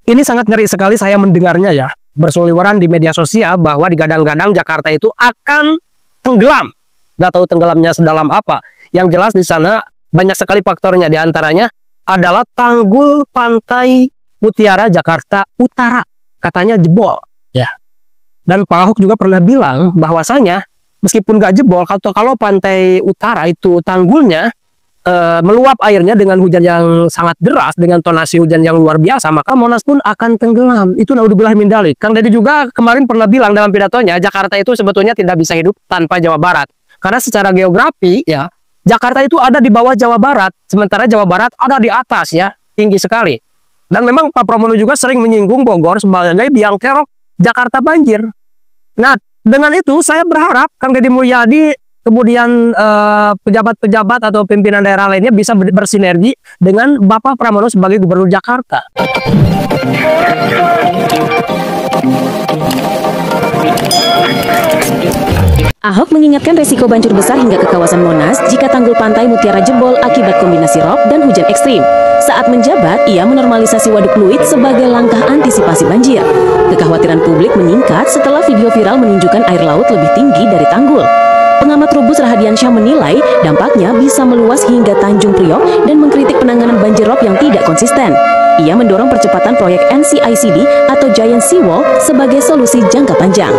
Ini sangat ngeri sekali saya mendengarnya ya. Berseliweran di media sosial bahwa digadang-gadang Jakarta itu akan tenggelam. Nggak tahu tenggelamnya sedalam apa. Yang jelas di sana banyak sekali faktornya. Di antaranya adalah tanggul pantai Mutiara Jakarta Utara. Katanya jebol. Ya. Dan Pak Ahok juga pernah bilang bahwasanya meskipun nggak jebol, kalau pantai utara itu tanggulnya meluap airnya dengan hujan yang sangat deras, dengan tonasi hujan yang luar biasa, maka Monas pun akan tenggelam. Itu naudzubillah min dzalik. Kang Deddy juga kemarin pernah bilang dalam pidatonya, Jakarta itu sebetulnya tidak bisa hidup tanpa Jawa Barat. Karena secara geografi ya, Jakarta itu ada di bawah Jawa Barat, sementara Jawa Barat ada di atas ya, tinggi sekali. Dan memang Pak Pramono juga sering menyinggung Bogor sebagai biang kerok Jakarta banjir. Nah, dengan itu saya berharap Kang Deddy Mulyadi kemudian pejabat-pejabat atau pimpinan daerah lainnya bisa bersinergi dengan Bapak Pramono sebagai Gubernur Jakarta. Ahok mengingatkan resiko banjir besar hingga ke kawasan Monas jika tanggul pantai Mutiara jebol akibat kombinasi rob dan hujan ekstrim. Saat menjabat, ia menormalisasi Waduk Pluit sebagai langkah antisipasi banjir. Kekhawatiran publik meningkat setelah video viral menunjukkan air laut lebih tinggi dari tanggul. Pengamat Trubus Rahadiansyah menilai dampaknya bisa meluas hingga Tanjung Priok dan mengkritik penanganan banjir rob yang tidak konsisten. Ia mendorong percepatan proyek NCICD atau Giant Seawall sebagai solusi jangka panjang.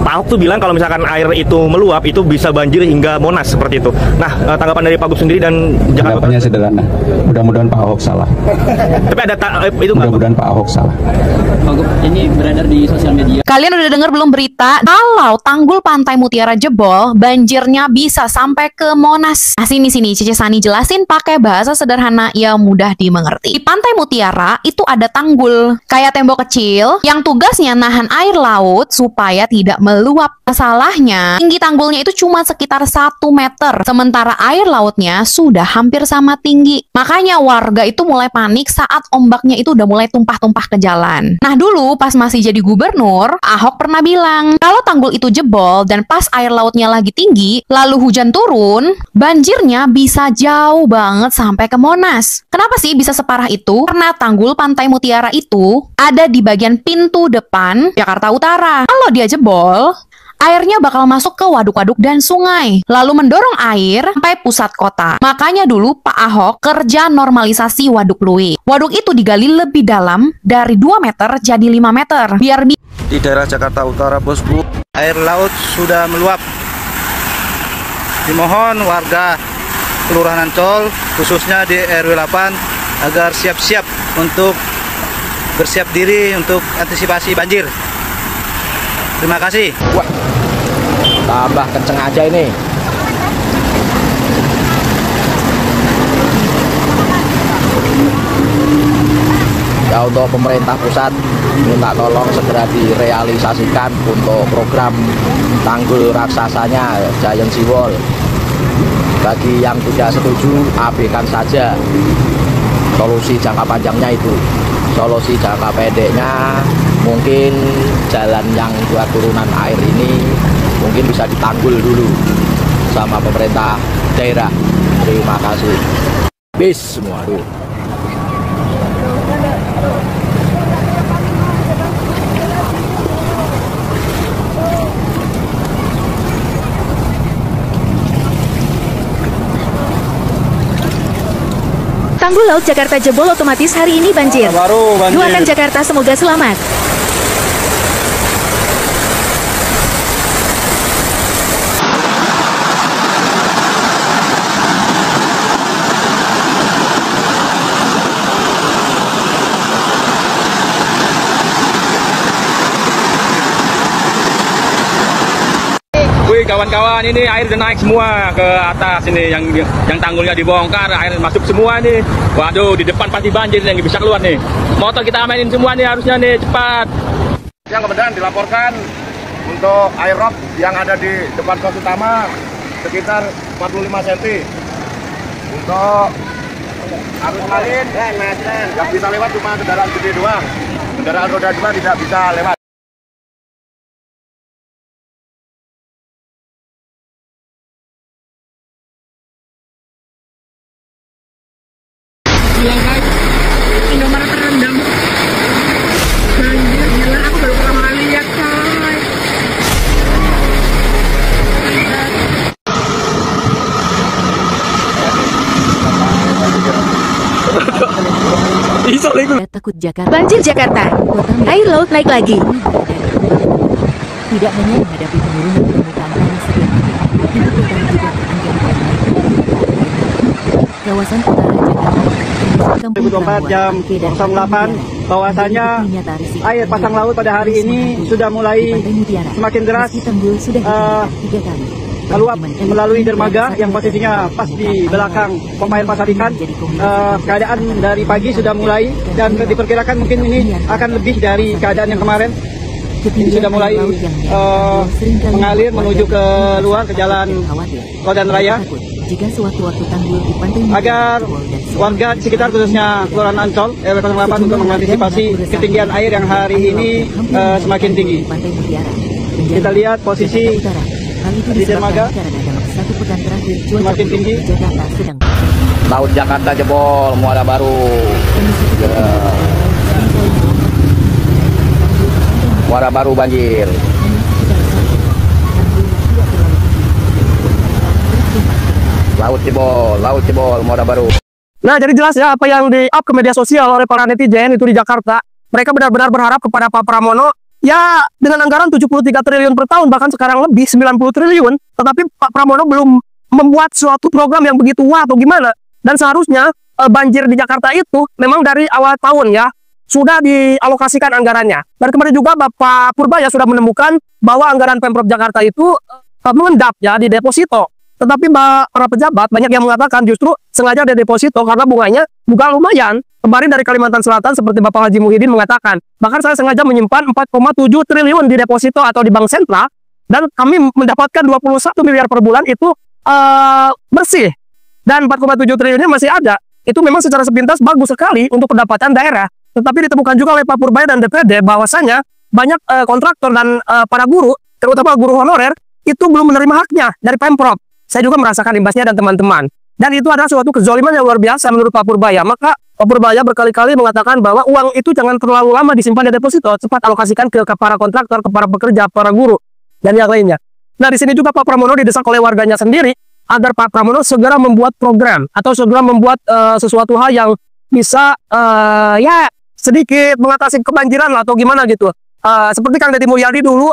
Pak Ahok tuh bilang kalau misalkan air itu meluap itu bisa banjir hingga Monas seperti itu. Nah, tanggapan dari Pak Gub sendiri dan Jakarta. Tanggapannya sederhana. Mudah-mudahan Pak Ahok salah. Tapi ada itu mudah-mudahan Pak Ahok salah. Pak Gub ini beredar di sosial media. Kalian udah dengar belum berita kalau tanggul pantai Mutiara jebol, banjirnya bisa sampai ke Monas? Nah, sini Cici Sani jelasin pakai bahasa sederhana yang mudah dimengerti. Di pantai Mutiara itu ada tanggul kayak tembok kecil yang tugasnya nahan air laut supaya tidak meluap. Masalahnya, tinggi tanggulnya itu cuma sekitar 1 meter, sementara air lautnya sudah hampir sama tinggi. Makanya warga itu mulai panik saat ombaknya itu udah mulai tumpah-tumpah ke jalan. Nah, dulu pas masih jadi gubernur, Ahok pernah bilang, kalau tanggul itu jebol dan pas air lautnya lagi tinggi, lalu hujan turun, banjirnya bisa jauh banget sampai ke Monas. Kenapa sih bisa separah itu? Karena tanggul pantai Mutiara itu ada di bagian pintu depan Jakarta Utara. Kalau dia jebol, airnya bakal masuk ke waduk-waduk dan sungai, lalu mendorong air sampai pusat kota. Makanya dulu Pak Ahok kerja normalisasi Waduk Pluit. Waduk itu digali lebih dalam dari 2 meter jadi 5 meter. Biar di daerah Jakarta Utara, bosku, air laut sudah meluap. Dimohon warga Kelurahan Ancol, khususnya di RW 8, agar siap-siap untuk bersiap diri untuk antisipasi banjir. Terima kasih. Wah, tambah kenceng aja ini. Ya, untuk pemerintah pusat minta tolong segera direalisasikan untuk program tanggul raksasanya Giant Seawall. Bagi yang tidak setuju, abaikan saja. Solusi jangka panjangnya itu. Solusi jangka pendeknya mungkin jalan yang buat turunan air ini mungkin bisa ditanggul dulu sama pemerintah daerah. Terima kasih. Bis semua tuh. Tanggul laut Jakarta jebol, otomatis hari ini banjir. Doakan Jakarta semoga selamat. Wih, kawan-kawan, ini air udah naik semua ke atas ini, yang tanggulnya dibongkar, air masuk semua nih. Waduh, di depan pasti banjir yang bisa keluar nih. Motor kita amainin semua nih, harusnya nih, cepat. Yang kemudian dilaporkan untuk air rob yang ada di depan pos utama sekitar 45 cm. Untuk arus lain yang bisa lewat cuma kendaraan gede doang. Kendaraan roda 2 tidak bisa lewat. Indomaret terendam. Takut Jakarta. Banjir Jakarta. Air laut naik lagi. Tidak hanya menghadapi penurunan permukaan tanah setiap hari, ibu kota juga terancam kawasan utara Jakarta 2024 jam 08 bahwasanya air pasang laut pada hari ini sudah mulai semakin deras meluap melalui dermaga yang posisinya pas di belakang pompa air pasar ikan. Keadaan dari pagi sudah mulai dan diperkirakan mungkin ini akan lebih dari keadaan yang kemarin. Ini sudah mulai mengalir menuju ke luar ke jalan Lodan Raya. Agar warga di sekitar khususnya Kelurahan Ancol RW 08 untuk mengantisipasi ketinggian air yang hari ini semakin tinggi. Kita lihat posisi di dermaga semakin tinggi. Laut Jakarta jebol, muara baru. Muara baru banjir. Laut jebol, muara baru. Nah, jadi jelas ya apa yang di-up ke media sosial oleh para netizen itu di Jakarta. Mereka benar-benar berharap kepada Pak Pramono, ya dengan anggaran 73 triliun per tahun, bahkan sekarang lebih 90 triliun, tetapi Pak Pramono belum membuat suatu program yang begitu wah atau gimana. Dan seharusnya banjir di Jakarta itu memang dari awal tahun ya, sudah dialokasikan anggarannya. Dan kemarin juga Bapak Purbaya sudah menemukan bahwa anggaran Pemprov Jakarta itu mengendap ya di deposito. Tetapi para pejabat banyak yang mengatakan justru sengaja ada deposito karena bunganya juga lumayan. Kemarin dari Kalimantan Selatan seperti Bapak Haji Muhyiddin mengatakan, bahkan saya sengaja menyimpan 4,7 triliun di deposito atau di bank sentral dan kami mendapatkan 21 miliar per bulan itu bersih. Dan 4,7 triliunnya masih ada. Itu memang secara sepintas bagus sekali untuk pendapatan daerah. Tetapi ditemukan juga oleh Pak Purbaya dan DPD bahwasanya banyak kontraktor dan para guru, terutama guru honorer, itu belum menerima haknya dari Pemprov. Saya juga merasakan imbasnya dan teman-teman. Dan itu adalah suatu kezoliman yang luar biasa menurut Pak Purbaya. Maka Pak Purbaya berkali-kali mengatakan bahwa uang itu jangan terlalu lama disimpan di deposito, cepat alokasikan ke para kontraktor, ke para pekerja, para guru, dan yang lainnya. Nah, di sini juga Pak Pramono didesak oleh warganya sendiri agar Pak Pramono segera membuat program atau segera membuat sesuatu hal yang bisa ya sedikit mengatasi kebanjiran lah atau gimana gitu. Seperti Kang Deddy Mulyadi dulu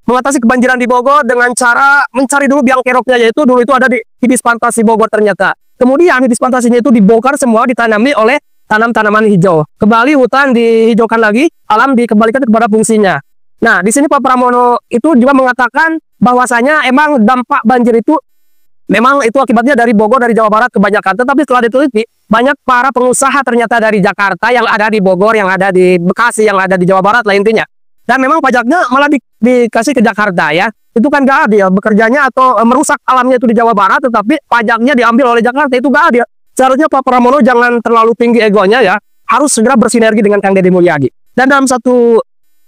mengatasi kebanjiran di Bogor dengan cara mencari dulu biang keroknya, yaitu dulu itu ada di Hibis Plantasi Bogor ternyata. Kemudian Hibis Plantasinya itu dibongkar semua, ditanami oleh tanam-tanaman hijau. Kembali hutan dihijaukan lagi, alam dikembalikan kepada fungsinya. Nah, di sini Pak Pramono itu juga mengatakan bahwasanya emang dampak banjir itu memang itu akibatnya dari Bogor, dari Jawa Barat kebanyakan. Tetapi setelah diteliti, banyak para pengusaha ternyata dari Jakarta yang ada di Bogor, yang ada di Bekasi, yang ada di Jawa Barat lah intinya. Dan memang pajaknya malah dikasih ke Jakarta ya. Itu kan gak adil. Bekerjanya atau merusak alamnya itu di Jawa Barat, tetapi pajaknya diambil oleh Jakarta, itu gak adil. Seharusnya Pak Pramono jangan terlalu tinggi egonya ya. Harus segera bersinergi dengan Kang Deddy Mulyadi. Dan dalam satu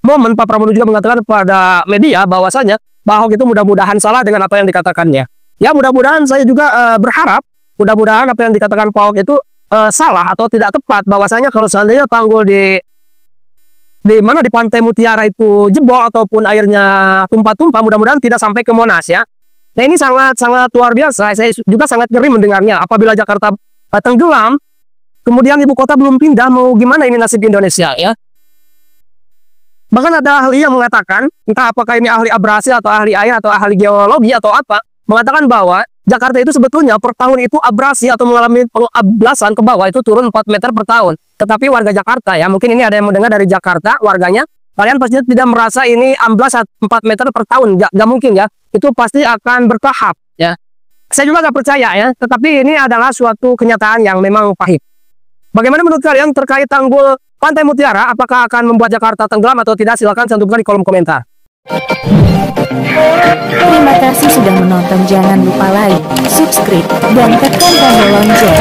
momen Pak Pramono juga mengatakan kepada media bahwasanya Pak Ahok itu mudah-mudahan salah dengan apa yang dikatakannya. Ya mudah-mudahan saya juga berharap, mudah-mudahan apa yang dikatakan Pak Ahok itu salah atau tidak tepat. Bahwasanya kalau seandainya tanggul di mana di Pantai Mutiara itu jebol ataupun airnya tumpah-tumpah, mudah-mudahan tidak sampai ke Monas ya. Nah ini sangat luar biasa. Saya juga sangat ngeri mendengarnya. Apabila Jakarta tenggelam, kemudian ibu kota belum pindah, mau gimana ini nasib Indonesia ya? Bahkan ada ahli yang mengatakan, entah apakah ini ahli abrasi atau ahli air atau ahli geologi atau apa, mengatakan bahwa Jakarta itu sebetulnya per tahun itu abrasi atau mengalami pengablasan ke bawah itu turun 4 meter per tahun. Tetapi warga Jakarta ya, mungkin ini ada yang mendengar dari Jakarta, warganya, kalian pasti tidak merasa ini amblas 4 meter per tahun, gak mungkin ya. Itu pasti akan bertahap ya. Saya juga gak percaya ya, tetapi ini adalah suatu kenyataan yang memang pahit. Bagaimana menurut kalian terkait tanggul Pantai Mutiara? Apakah akan membuat Jakarta tenggelam atau tidak? Silahkan cantumkan di kolom komentar. Terima kasih sudah menonton. Jangan lupa like, subscribe, dan tekan tombol lonceng.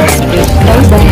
Bye-bye.